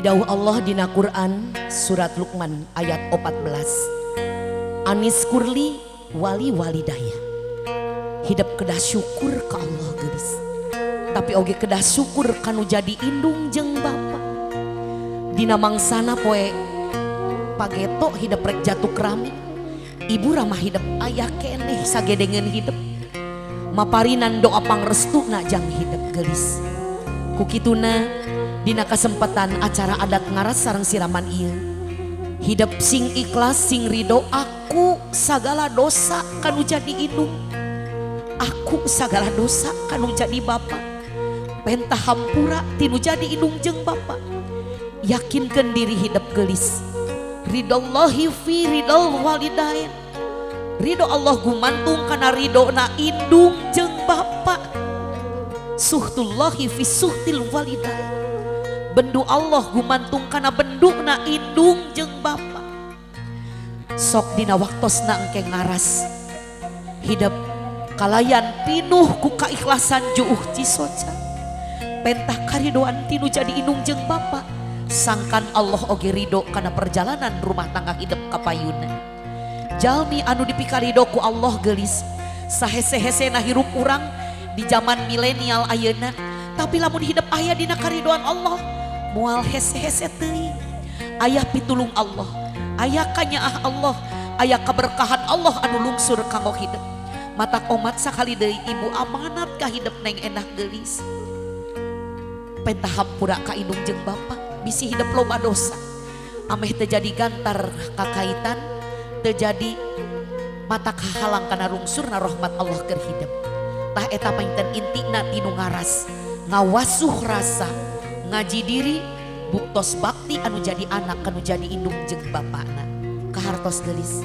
Dawuh Allah dina Quran surat Luqman ayat 14. Anis kurli wali walidaya. Hidup kedah syukur ke Allah geus. Tapi oge kedah syukur kanu jadi indung jeung bapa. Dina mangsana poe pageto hidup rek jatuh kerami. Ibu ramah hidup ayah keneh sagedengen hidup. Maparinan doa pangrestuna jang hidup gelis. Kukituna dina kesempatan acara adat ngaras sareng siraman ieu. Hidup sing ikhlas sing ridho aku sagala dosa kanu jadi indung. Aku sagala dosa kanu jadi bapa. Pentah hampura tinu jadi indung jeung bapa. Yakinkeun diri hidup gelis. Ridallahi fi ridal walidain. Ridho Allah gumantung kana ridho na indung jeung bapa. Suhtullahi fi suhtil walidain. Bendu Allah gumantung kana bendu na indung jeung bapa. Sok dina waktosna engke ngaras hidup kalayan pinuh ku kaikhlasan juuh cisoca. Pentah karidoan tinu jadi indung jeung bapa. Sangkan Allah oge ridho kana perjalanan rumah tangga hidup kapayuna. Jalmi anu dipikarido ku Allah gelis sahese-hesena hirup urang di zaman milenial ayeuna. Tapi lamun hidup aya dina karidoan Allah mual hese-hese teuing. Aya pitulung Allah, aya kanyaah Allah, aya keberkahan Allah anu lungsur kanggo hidup. Matak omat sakali deui ibu amanat ka hidup neng enah gelis. Pentah hampura ka indung jeung bapa bisi hidup loba dosa. Ameh terjadi gantar kakaitan, terjadi mata kahalang kana rungsurna rahmat Allah keur hidup. Tah eta painten intina tinu ngaras ngawasuh rasa ngaji diri buktos bakti anu jadi anak anu jadi indung jeung bapana kahartos gelis.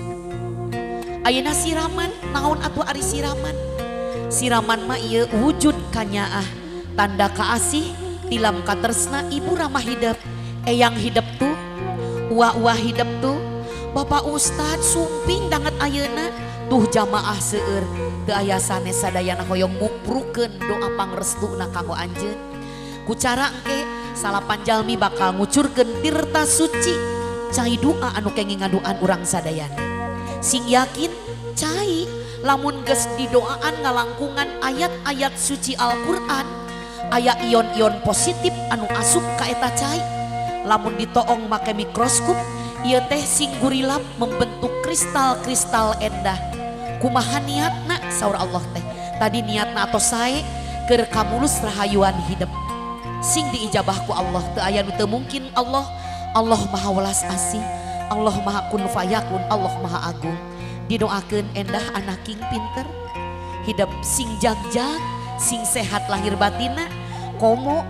Ayeuna siraman naon atuh ari siraman? Siraman mah ieu wujud kanyaah tanda kaasih tilam katresna ibu ramah hidup. Eyang hidup tuh uah-uah hidup tuh Bapak Ustad sumping danget ayeuna tuh jamaah seueur teu aya sanes sadayana hoyong nguprukeun doa pangrestuna kanggo anjeun. Ku cara engke salapan jalmi bakal ngucurkeun tirta suci cai doa anu kenging ngaduan urang sadayana. Sing yakin cai lamun geus didoaan ngalangkungan ayat-ayat suci Al-Qur'an aya ion-ion positif anu asup ka eta cai. Lamun ditoong make mikroskop ieu teh sing gurilap membentuk kristal-kristal endah. Kumaha niatna saur Allah teh tadi niatna atos sae keur kamulus rahayuan hidup sing diijabah ku Allah. Teu aya nu teu mungkin Allah. Allah maha welas asih, Allah maha kun fayakun, Allah maha agung. Didoakeun endah anak king pinter hidup sing jagjag sing sehat lahir batina komo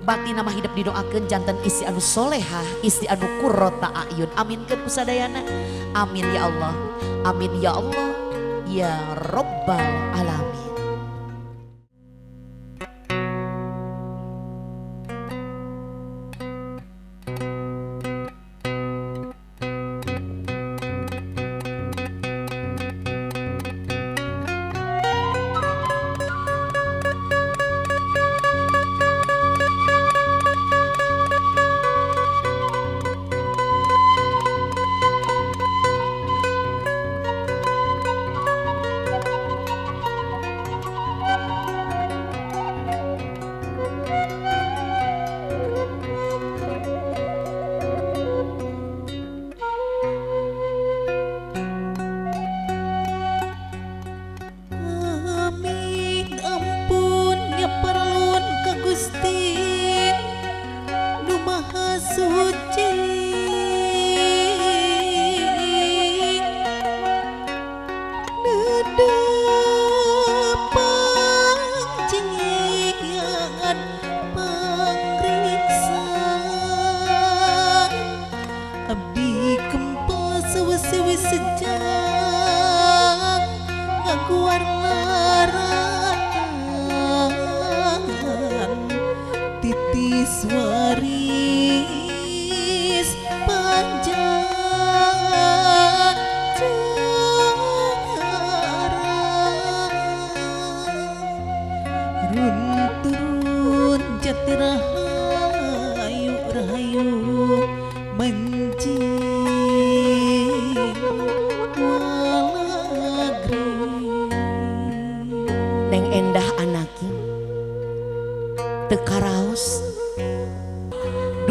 batina mah hidup didoakeun janten istri anu solehah, istri anu qurrata ayun. Aminkeun kusadayana. Amin ya Allah. Amin ya Allah ya Rabbal alamin.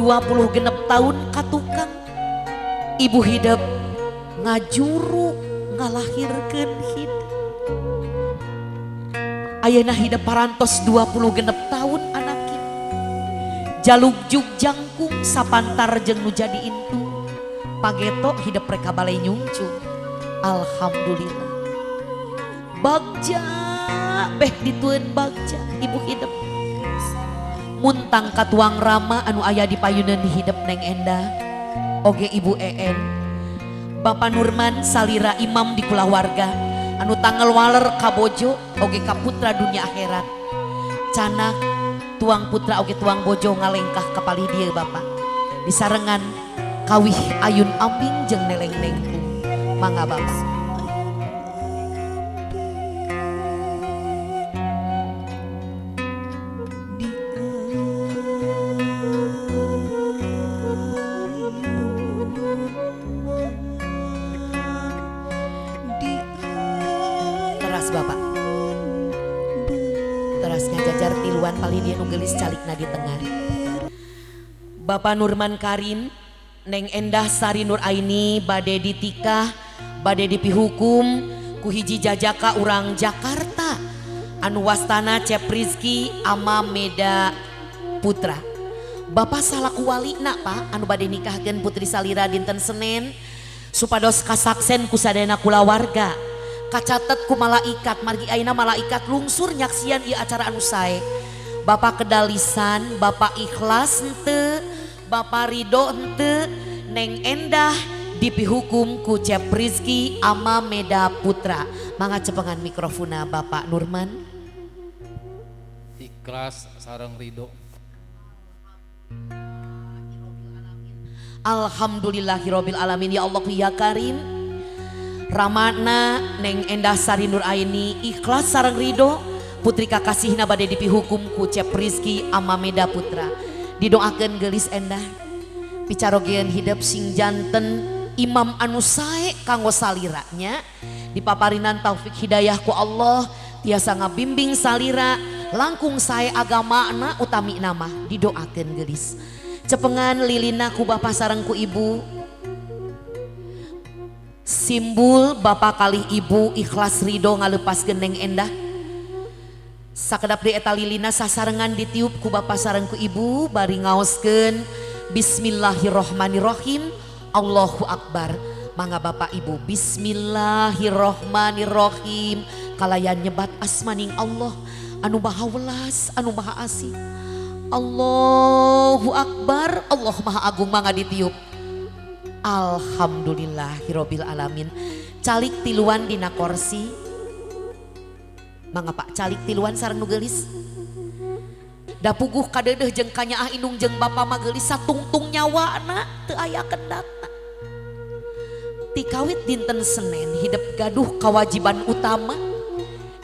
genep tahun katukang ibu hidup ngajuru ngalahirkeun hidup. Ayeuna hidup parantos 20 genep tahun anakin jalugjug jangkung sapantar jeung nu jadi intu pageto hidup reka balai nyungcung. Alhamdulillah bagja beh ditueun bagja ibu hidup muntang katuang rama anu aya di payuneun hidup Neng Endah oge ibu EN Bapak Nurman salira imam di kulawarga anu tanggal waler kabojo oge kaputra dunia akhirat canak tuang putra oge tuang bojo ngalengkah kapali dia Bapak disarengan kawih ayun ambing jeung neleng nengku mangga Bapak. Teras Bapak teras ngajajar tiluan paling dia nunggelis calikna di tengah Bapak Nurman Karin Neng Endah Sari Nur Aini bade ditikah bade dipihukum ku hiji jajaka urang Jakarta anu wastana Cep Rizky ama Meda Putra. Bapak salaku walina Pak anu bade nikahkeun putri salira dinten Senin supados kasaksen ku sadayana kulawarga kacatet ku malaikat margi ayeuna malaikat lungsur nyaksian ieu acara anu sae. Bapak kedalisan Bapak ikhlas henteu Bapak ridho henteu Neng Endah dipihukum ku Cep Rizky ama Meda Putra. Mangga cepengan mikrofona Bapak Nurman. Ikhlas sareng ridho. Alhamdulillahirabbil alamin ya Allah ya Karim. Ramana Neng Endah Sari Nur Aini ikhlas sareng ridho putri kakasihna bade dipihukum ku Cep Rizky ama Meda Putra. Didoakeun geulis Endah picarogeun hidup sing janten imam anu sae kanggo saliranya dipaparinan taufik hidayah ku Allah tiasa ngabimbing salira langkung sae agamana utami nama didoakeun geulis. Cepengan lilina ku Bapak sareng ku Ibu simbol Bapak kali Ibu ikhlas ridho ngaleupaskeun Neng Endah sakedap di eta lilina sasarengan ditiup ku Bapak sareng ku Ibu bari ngaoskeun Bismillahirrohmanirrohim Allahu Akbar. Mangga Bapak Ibu Bismillahirrohmanirrohim kalayan nyebat asmaning Allah anu maha welas anu maha asih. Allahu Akbar Allah maha agung. Mangga ditiup Alhamdulillahirabbil alamin. Calik tiluan dina kursi. Mangga Pak calik tiluan sareng nu geulis. Da puguh kadeudeuh jeung kanyaah indung jeung Bapa mah geulis satungtung nyawana teu aya kendatna. Ti kawit dinten Senin hidup gaduh kewajiban utama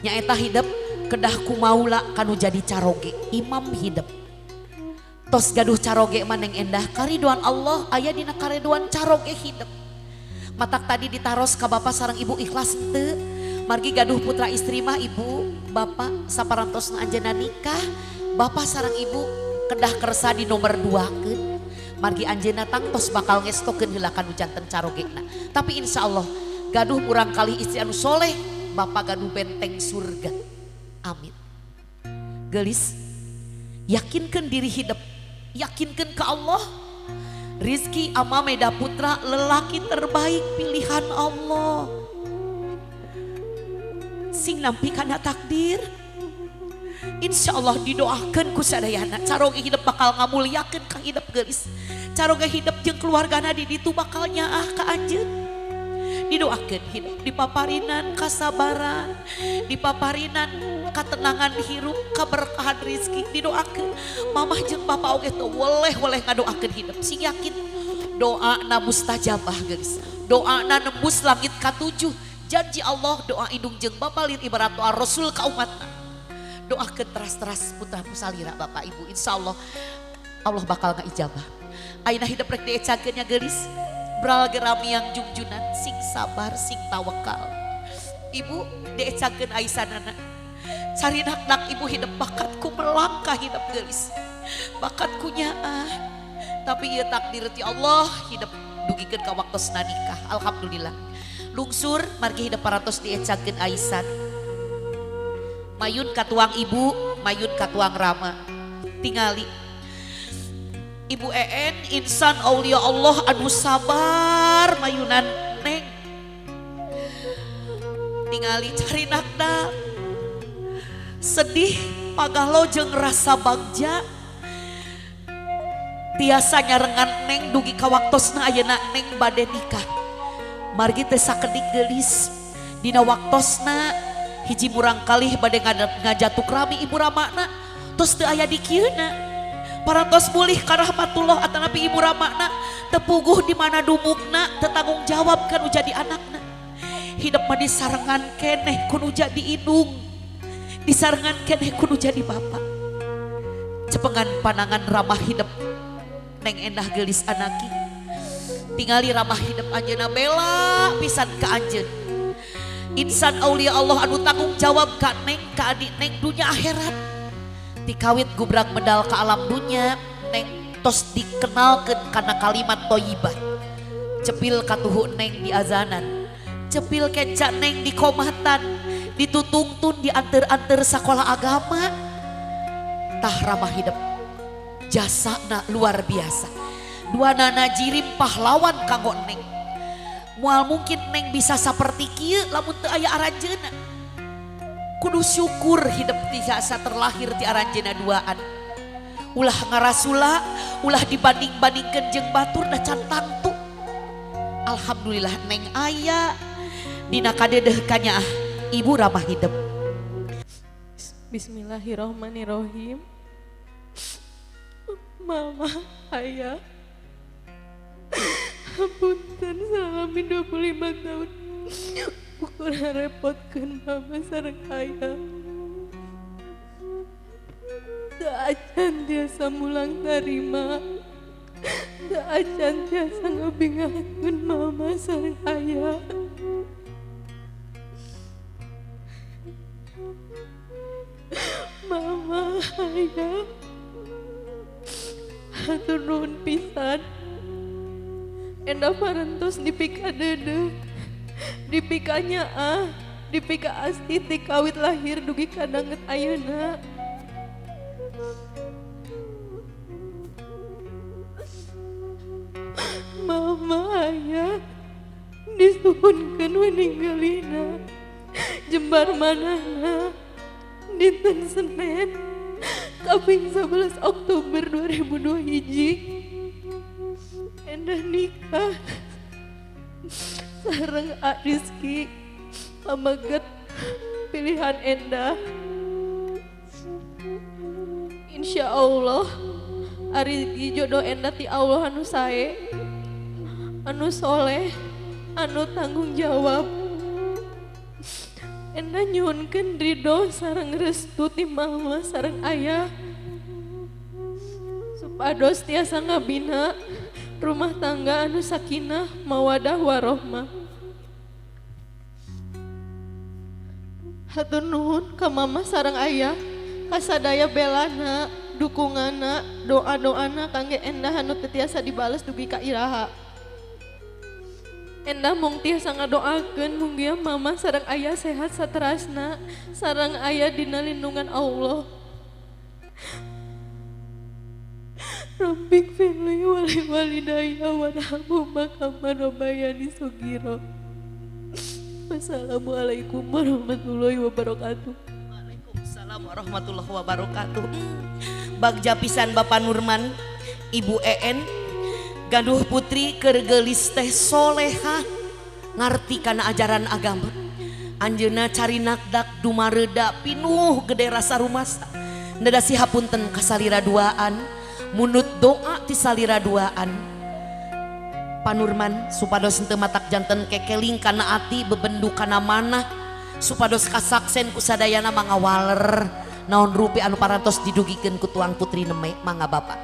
nyaeta hidup kedah kumaula kanu jadi caroge imam hidup. Tos gaduh caroge maneng Endah kariduan Allah aya dina kariduan caroge hidup. Matak tadi ditaros ka Bapa sareng Ibu ikhlas teu margi gaduh putra istri mah Ibu Bapak saparantosna anjeunna nikah Bapak sareng Ibu kedah kersa di nomor 2keun margi anjeunna tangtos bakal ngestokeun heula kanu janten carogena. Tapi insya Allah gaduh urang kali istri anu soleh Bapak gaduh benteng surga. Amin. Gelis yakinkeun diri hidup yakinkeun ke Allah Rizky ama Meda Putra lelaki terbaik pilihan Allah sing nampi kana takdir. Insya Allah didoakan ku sadayana caroge hidup bakal ngamuliakeun ka hidup geulis. Caroge hidup jeung keluargana di ditu bakal nyaah ka anjeun. Didoakeun hidup dipaparinan kasabaran, dipaparinan katenangan hirup, kaberkahan rezeki. Didoakeun mamah jeung papa oge teu woleh ngadoakeun hidup sing yakin doana mustajabah geulis. Doana nembus langit ka-7. Janji Allah doa indung jeung Bapa lin ibarat doa Rasul ka umatna. Doakeun teras-teras putra salira Bapak Ibu insya Allah Allah bakal ngaijabah. Ayeuna hidup rek diecakeun nya geulis bral gerami yang jungjunan sing sabar sing tawakal. Ibu diecakeun aisanana carinak Ibu hidup bakatku melangkah hidup geulis bakatku nyaah Tapi ieu takdir ti Allah hidup dugikeun ka waktosna nikah. Alhamdulillah. Lungsur margi hidup parantos diecakeun Aisyah. Mayun ka tuang ibu, mayun ka tuang rama. Tingali Ibu En insan aulia Allah anu sabar mayunan neng. Tingali carinakna sedih pagalo jeung rasa bagja. Tiasa nyarengan neng dugi ka waktosna ayeuna neng bade nikah. Margi teh sakedik geulis dina waktosna hiji murang kalih bade ngajatuk rami ibu ramana tos teu aya di kieuna. Parantos mulih ka rahmatullah atanapi ibu ramana tepuguh di mana dumukna teu tanggung jawab kanu jadi anakna. Hidup mah disarengan keneh kudu jadi indung, disarengan keneh kudu jadi bapak. Cepengan panangan ramah hidup neng endah gelis anaki. Tingali ramah hidup anjeuna bela pisan ka anjeun. Insan aulia Allah anu tanggung jawab ka neng ka adik neng dunya akhirat. Tikawit gubrak medal ke alam dunia neng tos dikenalkeun karena kalimat toyibah. Cepil katuhu neng di azanan, cepil kenca neng di komatan, ditutungtun di anter-anter sekolah agama. Tah ramah hidup jasana luar biasa. Dua nana jirim pahlawan kanggo neng. Mual mungkin neng bisa seperti kieu lamun teu aya aranjeuna. Kudu syukur hidup tiasa terlahir ti aranjeuna duaan. Ulah ngarasula, ulah dibanding-bandingkeun jeung batur da can tantu. Alhamdulillah neng aya dina kadedeh kanyaah ibu ramah hidup. Bismillahirrahmanirrahim. Mama, ayah, punten salami 25 tahun ukur repotkeun mama sareng ayah. Teu acan tiasa mulang tarima, teu acan tiasa ngabingakeun mama sareng ayah. Mama, ayah, hatur nuhun pisan. Endah parantos dipika dedeh, dipika nyaah, dipika asti ti kawit lahir dugi kadanget ayeuna. Mama, ayah, disuhunkeun meninggalina jembar manana dinten Senin kaping 11 Oktober 2021. Endah nikah sareng A Rizky pamaget pilihan endah. Insya Allah ari jodoh endah ti Allah anu sae, anu soleh, anu tanggung jawab. Endah nyuhunkeun ridho sareng restu ti mama sareng ayah supados tiasa ngabina rumah tangga anu sakinah mawadah warohmah. Hatur nuhun ka mama sareng ayah kasadaya belana, dukungana, doa-doana kangge endah anu teu tiasa dibales dugi ka iraha. Endah mung tiasa ngadoakeun mugia mama sareng ayah sehat saterasna, sareng ayah dina lindungan Allah. Rabbik firli wali walidayya warhamhuma kama rabbayani shaghira. Wassalamualaikum warahmatullahi wabarakatuh. Waalaikumsalam warahmatullahi wabarakatuh. Bagja pisan Bapak Nurman, Ibu En, gaduh putri keur geulis teh soleha, ngarti kana ajaran agama. Anjeunna carinakdak dumareda pinuh gede rasa rumasa. Ndadasi hapunten kasalira duaan, munut doa ti salira duaan. Panurman supados henteu matak janten kekeling kana ati bebendu kana manah, supados kasaksen ku sadayana mangawaler naon rupi anu parantos didugikeun ku tuang putri neme mangga Bapak.